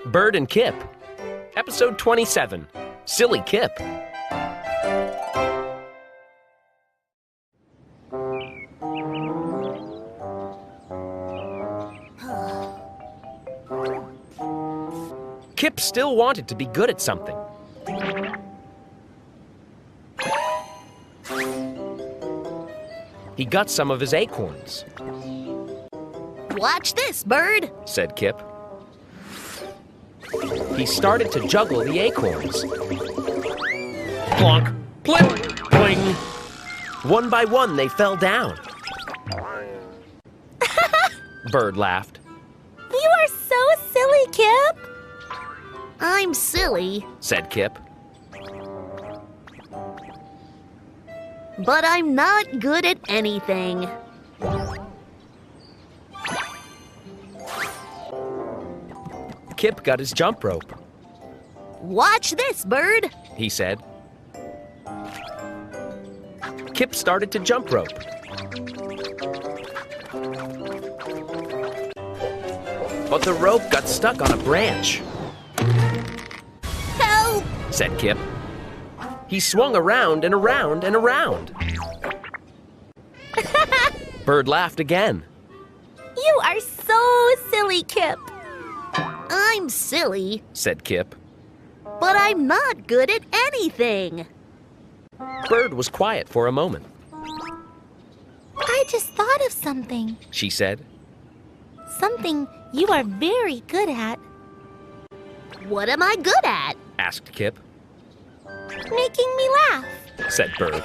Bird and Kip. Episode 27. Silly Kip. Kip still wanted to be good at something. He got some of his acorns. Watch this, Bird, said Kip. He started to juggle the acorns. Plonk, plimp, pling. One by one, they fell down. Bird laughed. You are so silly, Kip. I'm silly, said Kip. but I'm not good at anything. Kip got his jump rope. Watch this, Bird, He said. Kip started to jump rope. But the rope got stuck on a branch, Help! said Kip. He swung around and around and around. Bird laughed again. You are so silly, Kip. I'm silly, Said Kip. but I'm not good at anything. Bird was quiet for a moment. I just thought of something. She said. Something you are very good at. What am I good at? Asked Kip. Making me laugh. Said Bird.